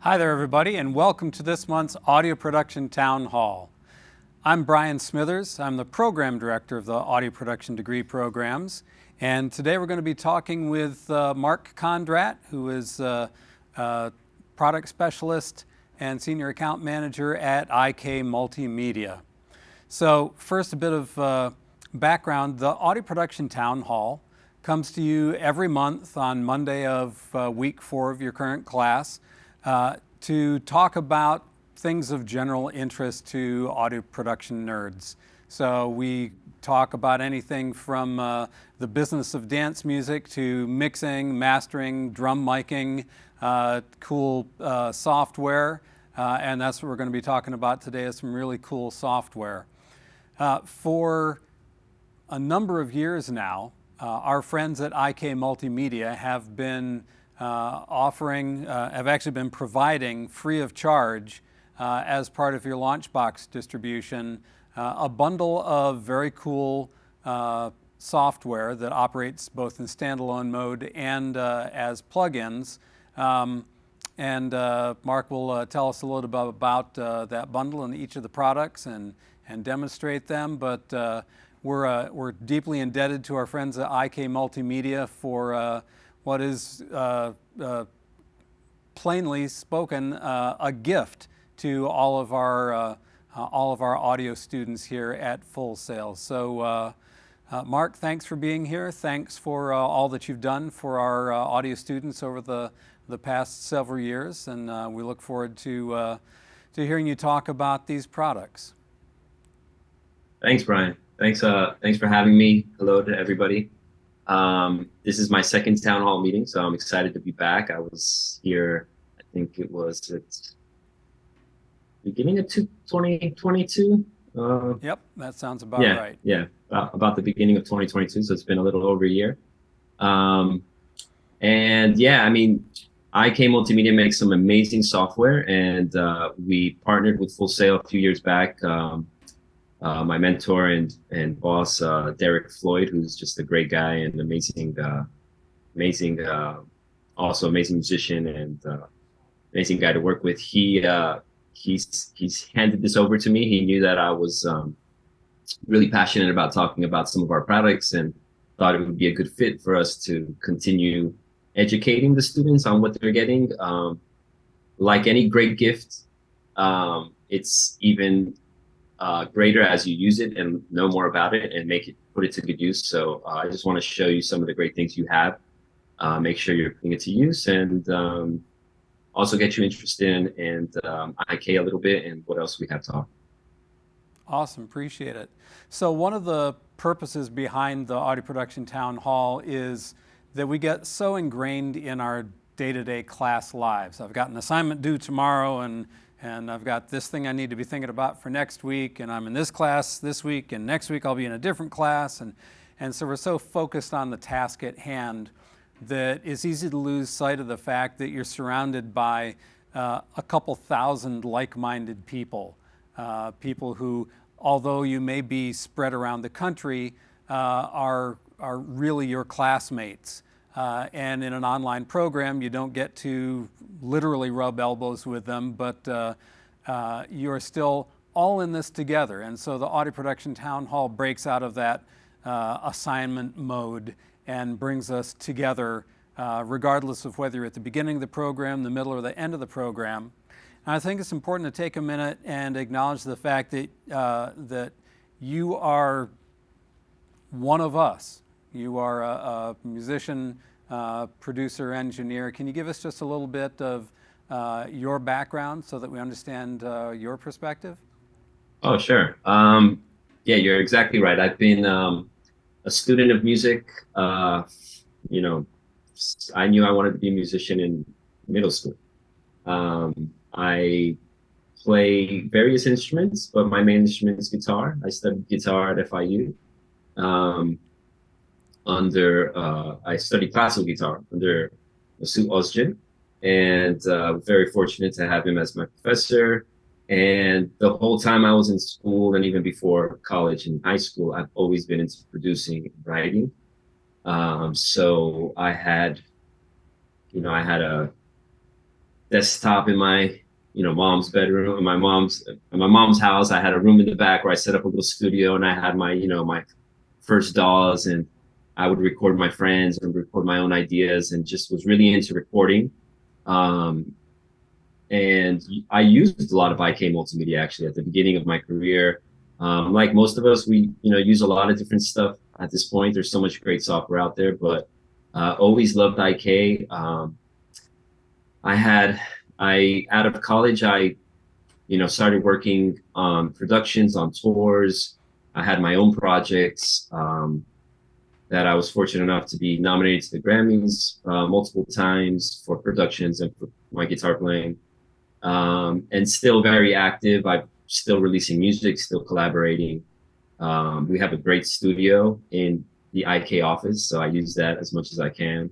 Hi there, everybody, and welcome to this month's Audio Production Town Hall. I'm Brian Smithers. I'm the Program Director of the Audio Production Degree Programs, and today we're going to be talking with Mark Kondrat, who is a Product Specialist and Senior Account Manager at IK Multimedia. So first, a bit of background. The Audio Production Town Hall comes to you every month on Monday of week 4 of your current class to talk about things of general interest to audio production nerds. So we talk about anything from the business of dance music to mixing, mastering, drum miking, cool software, and that's what we're going to be talking about today, is some really cool software. For a number of years now, our friends at IK Multimedia have been have actually been providing free of charge as part of your Launchbox distribution a bundle of very cool software that operates both in standalone mode and as plugins. Mark will tell us a little bit about that bundle and each of the products and demonstrate them. But we're deeply indebted to our friends at IK Multimedia for what is plainly spoken a gift to all of our audio students here at Full Sail. So Mark, thanks for being here. Thanks for all that you've done for our audio students over the past several years, and we look forward to hearing you talk about these products. Thanks, Brian. Thanks for having me. Hello to everybody. This is my second town hall meeting, so I'm excited to be back. I was here, I think it was at beginning of 2022. Yep, that sounds about right. Yeah, about the beginning of 2022, so it's been a little over a year. And yeah, I mean, IK Multimedia makes some amazing software, and we partnered with Full Sail a few years back. My mentor and boss, Derek Floyd, who's just a great guy and also amazing musician and amazing guy to work with. He's handed this over to me. He knew that I was really passionate about talking about some of our products and thought it would be a good fit for us to continue educating the students on what they're getting. Like any great gift, it's even greater as you use it and know more about it and put it to good use. So I just want to show you some of the great things you have. Make sure you're putting it to use, and also get you interested in IK a little bit and what else we have to offer. Awesome, appreciate it. So one of the purposes behind the Audio Production Town Hall is that we get so ingrained in our day-to-day class lives. I've got an assignment due tomorrow, and I've got this thing I need to be thinking about for next week, and I'm in this class this week, and next week I'll be in a different class, and so we're so focused on the task at hand that it's easy to lose sight of the fact that you're surrounded by a couple thousand like-minded people, people who, although you may be spread around the country, are really your classmates. And in an online program, you don't get to literally rub elbows with them, but you're still all in this together. And so the Audio Production Town Hall breaks out of that assignment mode and brings us together, regardless of whether you're at the beginning of the program, the middle, or the end of the program. And I think it's important to take a minute and acknowledge the fact that, that you are one of us. You are a musician, producer, engineer. Can you give us just a little bit of your background so that we understand your perspective? Oh, sure. Yeah, you're exactly right. I've been a student of music. You know, I knew I wanted to be a musician in middle school. I play various instruments, but my main instrument is guitar. I studied guitar at FIU. I studied classical guitar under Masoud Ozgen, and very fortunate to have him as my professor. And the whole time I was in school, and even before college and high school, I've always been into producing and writing. So I had a desktop in my mom's bedroom, in my mom's house. I had a room in the back where I set up a little studio, and I had my my first DAWs, and I would record my friends and record my own ideas, and just was really into recording. Um, and I used a lot of IK Multimedia actually at the beginning of my career. Like most of us, we use a lot of different stuff at this point. There's so much great software out there, but always loved IK. I out of college, I started working on productions, on tours. I had my own projects that I was fortunate enough to be nominated to the Grammys multiple times for productions and for my guitar playing. And still very active. I'm still releasing music, still collaborating. We have a great studio in the IK office, so I use that as much as I can.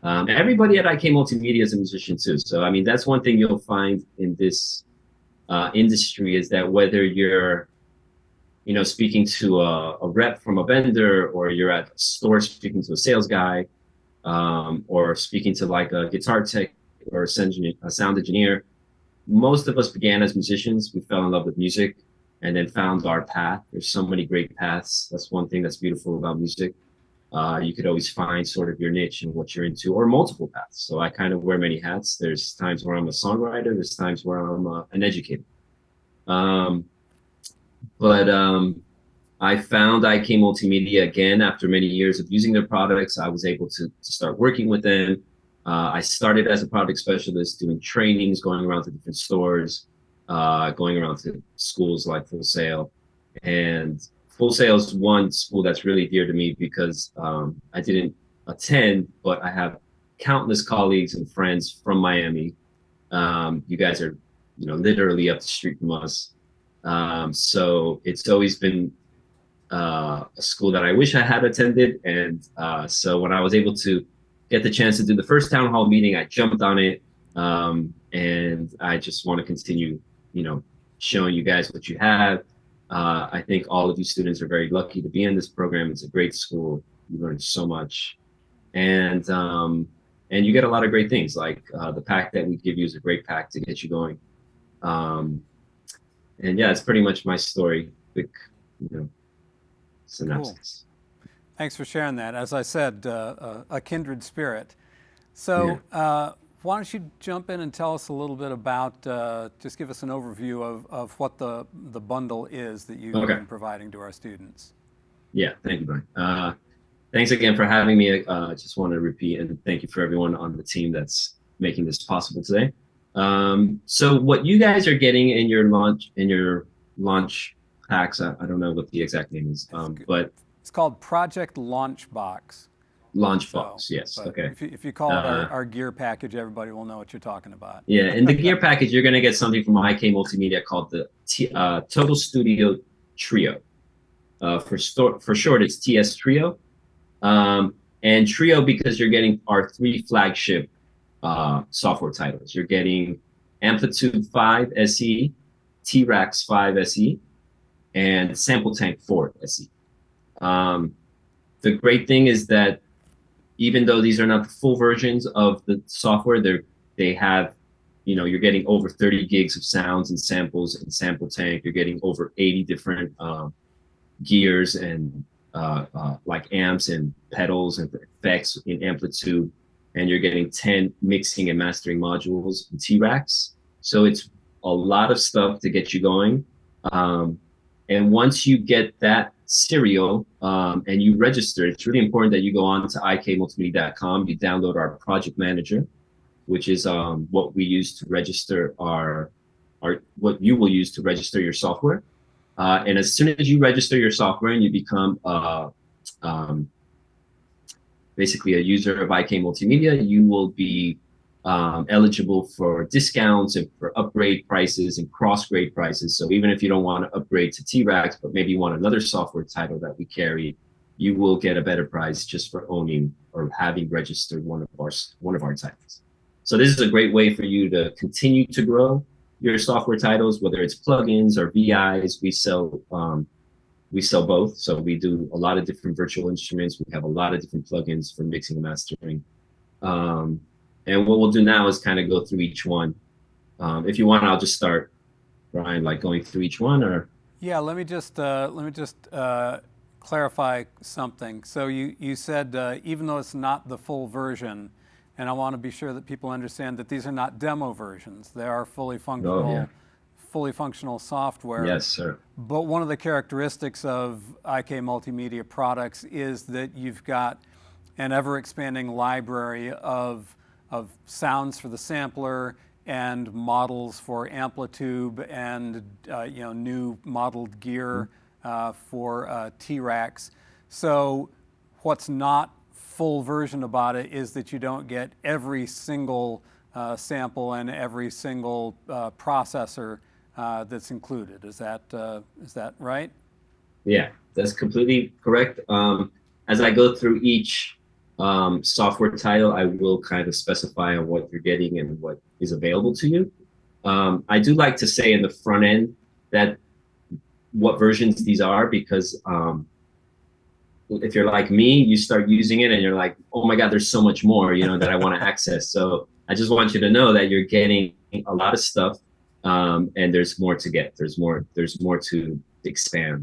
Everybody at IK Multimedia is a musician too. So, I mean, that's one thing you'll find in this industry is that whether you're, speaking to a rep from a vendor, or you're at a store speaking to a sales guy, or speaking to like a guitar tech or a sound engineer, most of us began as musicians. We fell in love with music and then found our path. There's so many great paths. That's one thing that's beautiful about music. You could always find sort of your niche and what you're into, or multiple paths. So I kind of wear many hats. There's times where I'm a songwriter. There's times where I'm an educator. But I found IK Multimedia again after many years of using their products. I was able to start working with them. I started as a product specialist doing trainings, going around to different stores, going around to schools like Full Sail. And Full Sail is one school that's really dear to me because I didn't attend, but I have countless colleagues and friends from Miami. You guys are, literally up the street from us. So it's always been a school that I wish I had attended. And so when I was able to get the chance to do the first town hall meeting, I jumped on it. And I just want to continue, showing you guys what you have. I think all of you students are very lucky to be in this program. It's a great school. You learn so much. And you get a lot of great things, like the pack that we give you is a great pack to get you going. And yeah, it's pretty much my story, quick, synopsis. Cool. Thanks for sharing that. As I said, a kindred spirit. So why don't you jump in and tell us a little bit about, just give us an overview of what the bundle is that you've been providing to our students. Yeah, thank you, Brian. Thanks again for having me. I just want to repeat and thank you for everyone on the team that's making this possible today. So what you guys are getting in your launch packs, I don't know what the exact name is, but it's called Project Launch Box. Launch Box, yes. Okay. If you call it our gear package, everybody will know what you're talking about. Yeah, in the gear package, you're going to get something from IK Multimedia called the Total Studio Trio. For short, it's TS Trio. And Trio because you're getting our 3 flagship software titles. You're getting Amplitude 5 SE, T-Rax 5 SE, and Sample Tank 4 SE. The great thing is that even though these are not the full versions of the software, they have, you're getting over 30 gigs of sounds and samples in Sample Tank. You're getting over 80 different gears and like amps and pedals and effects in Amplitude. And you're getting 10 mixing and mastering modules in T-Rax. So it's a lot of stuff to get you going. And once you get that serial and you register, it's really important that you go on to ikmultimedia.com. You download our project manager, which is what we use to register what you will use to register your software. And as soon as you register your software and you become basically a user of IK Multimedia, you will be eligible for discounts and for upgrade prices and cross-grade prices. So even if you don't want to upgrade to T-Rax, but maybe you want another software title that we carry, you will get a better price just for owning or having registered one of our titles. So this is a great way for you to continue to grow your software titles, whether it's plugins or VIs. We sell both. So we do a lot of different virtual instruments. We have a lot of different plugins for mixing and mastering. And what we'll do now is kind of go through each one. If you want, I'll just start, Brian, like going through each one, or Yeah, let me just clarify something. So you said even though it's not the full version, and I want to be sure that people understand that these are not demo versions. They are oh yeah, fully functional software. yes, sir. But one of the characteristics of IK Multimedia products is that you've got an ever-expanding library of sounds for the sampler and models for Amplitube and new modeled gear for T-Rax. So what's not full version about it is that you don't get every single sample and every single processor that's included. Is that right? Yeah, that's completely correct. As I go through each software title, I will kind of specify on what you're getting and what is available to you. I do like to say in the front end that what versions these are, because if you're like me, you start using it and you're like, oh my God, there's so much more, that I want to access. So I just want you to know that you're getting a lot of stuff, and there's more to get. There's more to expand.